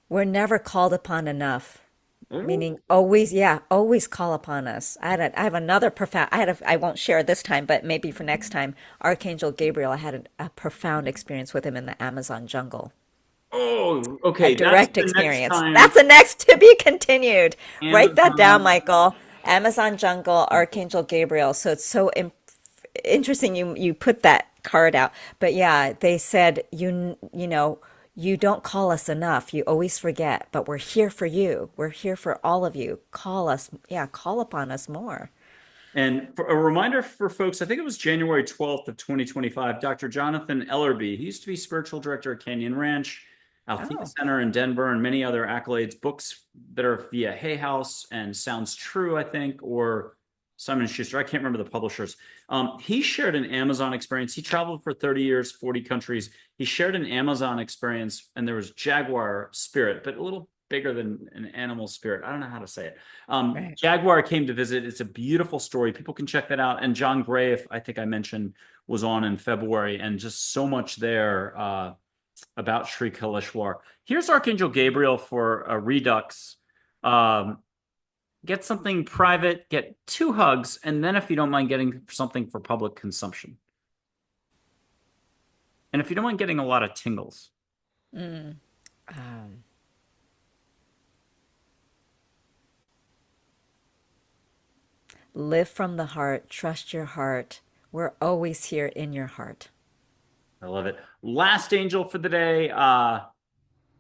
We're never called upon enough. Ooh. Meaning always, yeah, always call upon us. I have another profound, I won't share this time, but maybe for next time. Archangel Gabriel, I had a profound experience with him in the Amazon jungle. Oh, A okay. That's direct the next experience. time That's the next to be continued. Write that down, Amazon. Michael. Amazon jungle, Archangel Gabriel. So it's so interesting you put that card out. But yeah, they said you don't call us enough. You always forget, but we're here for you. We're here for all of you. Call us, yeah, call upon us more. And for a reminder for folks, I think it was January 12th of 2025, Dr. Jonathan Ellerby, he used to be spiritual director at Canyon Ranch, Althea Oh, Center in Denver, and many other accolades, books that are via Hay House and Sounds True, I think, or Simon & Schuster. I can't remember the publishers. He shared an Amazon experience. He traveled for 30 years, 40 countries. He shared an Amazon experience, and there was jaguar spirit, but a little bigger than an animal spirit. I don't know how to say it. right. Jaguar came to visit. It's a beautiful story. People can check that out. And John Gray, if I think I mentioned, was on in February, and just so much there about Sri Kaleshwar. Here's Archangel Gabriel for a redux. Um, get something private, get two hugs, and then if you don't mind getting something for public consumption. And if you don't mind getting a lot of tingles. Mm. Um, Live from the heart, trust your heart. We're always here in your heart. I love it. Last angel for the day.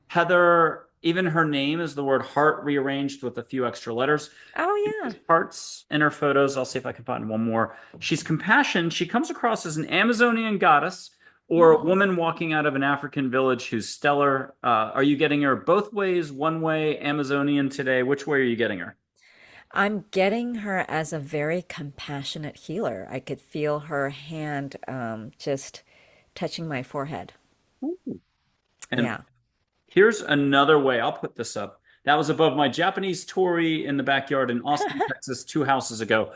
Heather, even her name is the word heart rearranged with a few extra letters. Oh, yeah. Hearts in her photos. I'll see if I can find one more. She's compassion. She comes across as an Amazonian goddess or a Mm. woman walking out of an African village who's stellar. Are you getting her both ways, one way, Amazonian today? Which way are you getting her? I'm getting her as a very compassionate healer. I could feel her hand just touching my forehead. Ooh. And Yeah. here's another way. I'll put this up. That was above my Japanese torii in the backyard in Austin, Texas, 2 houses ago.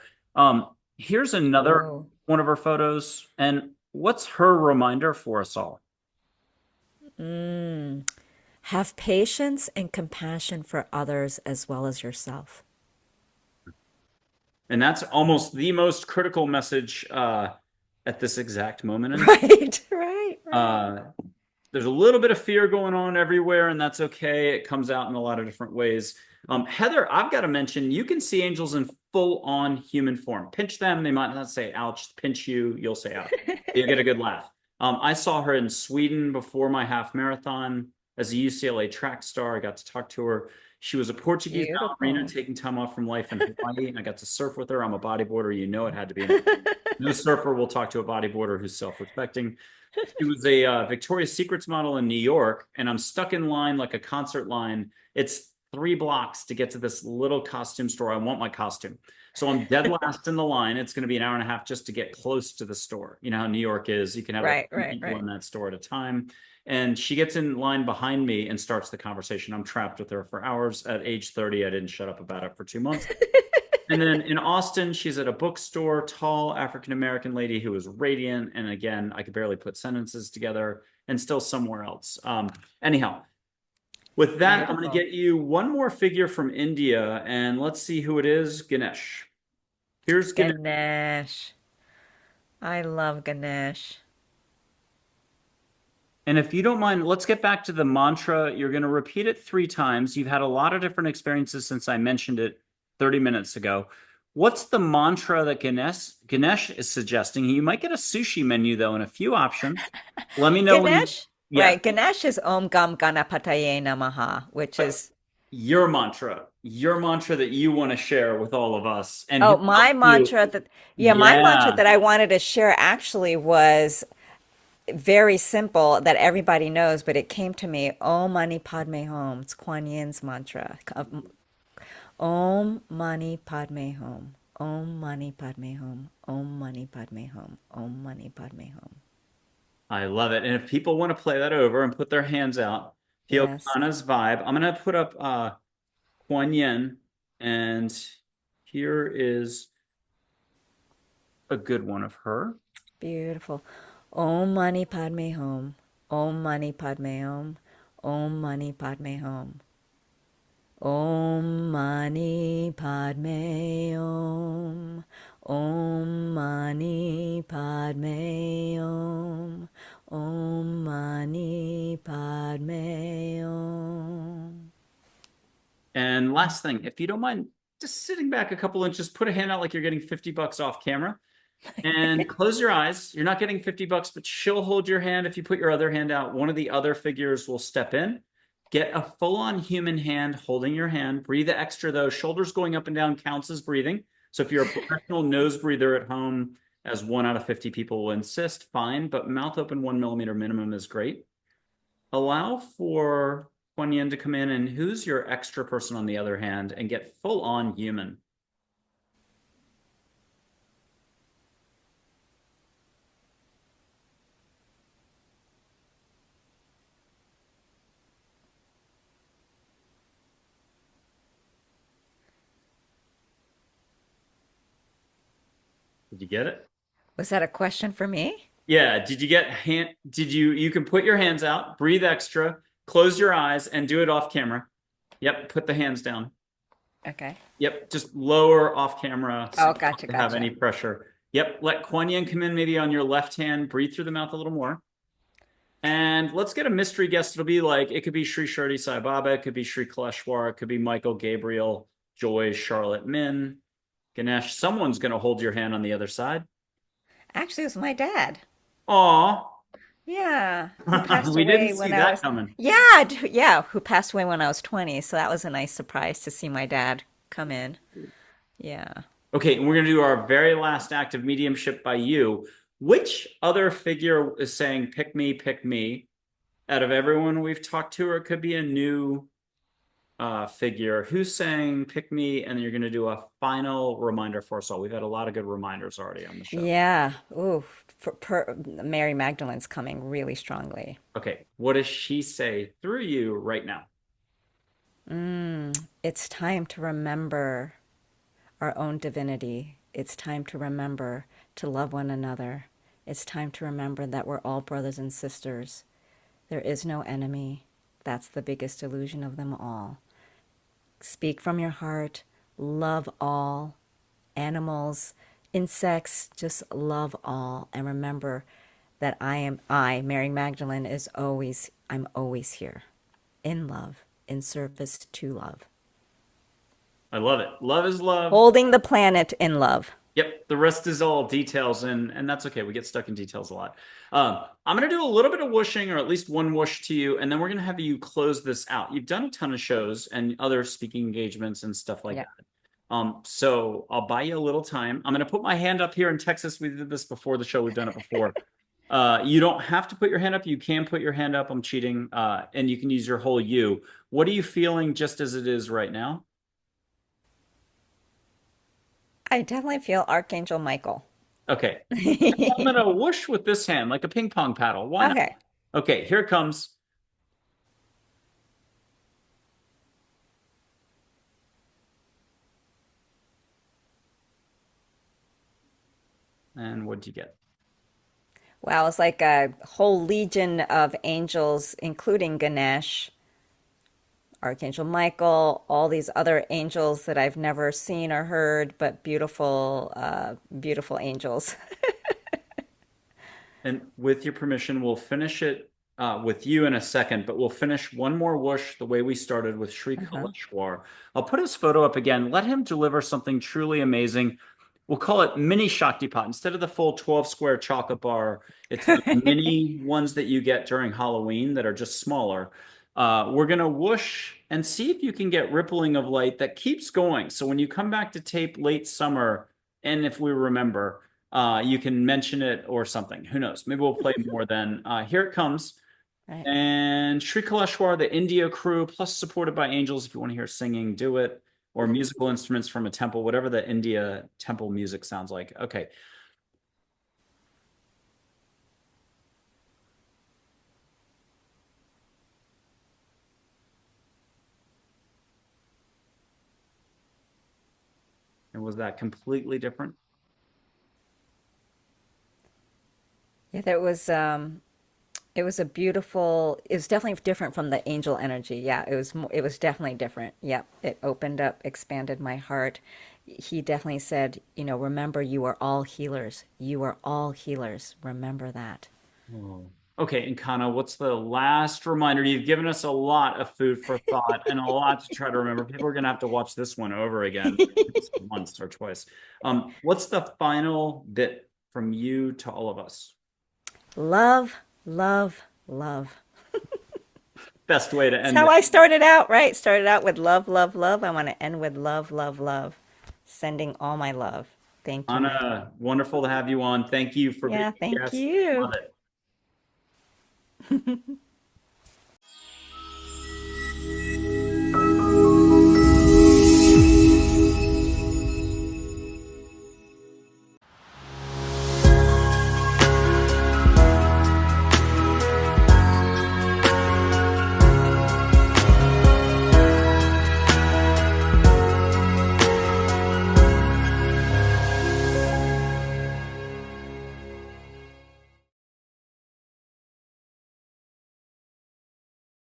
Here's another Whoa. one of her photos. And what's her reminder for us all? Mm. Have patience and compassion for others as well as yourself. And that's almost the most critical message at this exact moment in Right, right, right. uh, there's a little bit of fear going on everywhere, and that's okay. It comes out in a lot of different ways. Heather, I've got to mention, you can see angels in full-on human form. Pinch them, they might not say ouch. Pinch you, you'll say ouch. You'll get a good laugh. I saw her in Sweden before my half marathon as a UCLA track star. I got to talk to her. She was a Portuguese ballerina Beautiful. taking time off from life in Hawaii, and I got to surf with her. I'm a bodyboarder. You know it had to be. No surfer will talk to a bodyboarder who's self-respecting. She was a Victoria's Secrets model in New York, and I'm stuck in line like a concert line. It's 3 blocks to get to this little costume store. I want my costume. So I'm dead last in the line. It's going to be an hour and a half just to get close to the store. You know how New York is. You can have like Right, two right, people right. in that store at a time. And she gets in line behind me and starts the conversation. I'm trapped with her for hours. At age 30, I didn't shut up about it for 2 months. And then in Austin, she's at a bookstore, tall African American lady who is radiant. And again, I could barely put sentences together and still somewhere else. Anyhow, with that, I'm going to Beautiful. get you one more figure from India and let's see who it is. Ganesh. Here's Ganesh. Ganesh. I love Ganesh. And if you don't mind, let's get back to the mantra. You're going to repeat it 3 times. You've had a lot of different experiences since I mentioned it 30 minutes ago. What's the mantra that Ganesh is suggesting? You might get a sushi menu though, and a few options. Let me know when. Ganesh? Yeah, Right. Ganesh is Om Gam Ganapataye Namaha, which but is, your mantra that you want to share with all of us, and who oh, else my you. mantra that, yeah, my mantra Yeah, that I wanted to share actually was very simple that everybody knows, but it came to me, Om Mani Padme Hum. It's Quan Yin's mantra. Om Mani Padme Hum. Om Mani Padme Hum. Om Mani Padme Hum. Om Mani Padme Hum. I love it. And if people want to play that over and put their hands out, feel Yes. Kana's vibe. I'm gonna put up Quan Yin, and here is a good one of her. Beautiful. Om Mani Padme Hum. Om Mani Padme Hum. Om Mani Padme Hum. Om Mani Padme Hum. Om Mani Padme Hum. Om Mani Padme Hum. And last thing, if you don't mind just sitting back a couple inches, put a hand out like you're getting 50 bucks off camera and close your eyes. You're not getting 50 bucks, but she'll hold your hand. If you put your other hand out, one of the other figures will step in. Get a full-on human hand holding your hand. Breathe extra though. Shoulders going up and down counts as breathing. So if you're a professional nose breather at home, as 1 out of 50 people will insist, fine. But mouth open 1 millimeter minimum is great. Allow for Quan Yin to come in, and who's your extra person on the other hand, and get full-on human. Did you get it? Was that a question for me? Yeah. Did you get hand? Did you can put your hands out, breathe extra, close your eyes, and do it off camera. Yep. Put the hands down. Okay. Yep. Just lower off camera so Oh, you gotcha, don't have any gotcha. pressure. Yep. Let Kuan Yin come in maybe on your left hand. Breathe through the mouth a little more. And let's get a mystery guest. It'll be like, it could be Sri Shirdi Sai Baba, it could be Sri Kaleshwar, it could be Michael, Gabriel, Joy, Charlotte, Min, Ganesh. Someone's going to hold your hand on the other side. Actually, it was my dad. Aw, Yeah, who passed we didn't away see when I that was, coming. yeah, yeah, who passed away when I was 20. So that was a nice surprise to see my dad come in. Yeah. Okay, and we're going to do our very last act of mediumship by you. Which other figure is saying, pick me, out of everyone we've talked to, or it could be a new figure? Who's saying, pick me? And then you're going to do a final reminder for us all. We've had a lot of good reminders already on the show. Yeah. Ooh, Mary Magdalene's coming really strongly. Okay, what does she say through you right now? It's time to remember our own divinity. It's time to remember to love one another. It's time to remember that we're all brothers and sisters. There is no enemy. That's the biggest illusion of them all. Speak from your heart. Love all. Animals, insects, just love all. And remember that Mary Magdalene, I'm always here. In love, in service to love. I love it. Love is love. Holding the planet in love. Yep, the rest is all details, and that's okay. We get stuck in details a lot. I'm going to do a little bit of whooshing, or at least one whoosh to you, and then we're going to have you close this out. You've done a ton of shows and other speaking engagements and stuff like Yeah. that. So I'll buy you a little time. I'm going to put my hand up here in Texas. We did this before the show. We've done it before. You don't have to put your hand up. You can put your hand up. I'm cheating. And you can use your whole you. What are you feeling just as it is right now? I definitely feel Archangel Michael. Okay. I'm going to whoosh with this hand like a ping pong paddle. Why not? Okay. Okay, here it comes. And what'd you get? Wow, it's like a whole legion of angels, including Ganesh, Archangel Michael, all these other angels that I've never seen or heard, but beautiful, beautiful angels. And with your permission, we'll finish it with you in a second, but we'll finish one more whoosh the way we started with Sri Uh-huh. Kaleshwar. I'll put his photo up again. Let him deliver something truly amazing. We'll call it mini Shaktipat. Instead of the full 12 square chocolate bar, it's the mini ones that you get during Halloween that are just smaller. We're going to whoosh and see if you can get rippling of light that keeps going. So when you come back to tape late summer, and if we remember, you can mention it or something. Who knows? Maybe we'll play more then. Here it comes. Right. And Sri Kaleshwar, the India crew, plus supported by angels. If you want to hear singing, do it. Or musical instruments from a temple, whatever the India temple music sounds like. Okay. And was that completely different? Yeah, it was a beautiful, it was definitely different from the angel energy. Yeah, it was definitely different. Yep, it opened up, expanded my heart. He definitely said, remember you are all healers. You are all healers. Remember that. Oh. Okay, and Kana, what's the last reminder? You've given us a lot of food for thought and a lot to try to remember. People are going to have to watch this one over again once or twice. What's the final bit from you to all of us? Love, love, love. Best way to That's end how it. I started out, right? Started out with love, love, love. I want to end with love, love, love. Sending all my love. Thank you, my friend. Anna, wonderful to have you on. Thank you for being Yeah, a thank guest. you. Love it.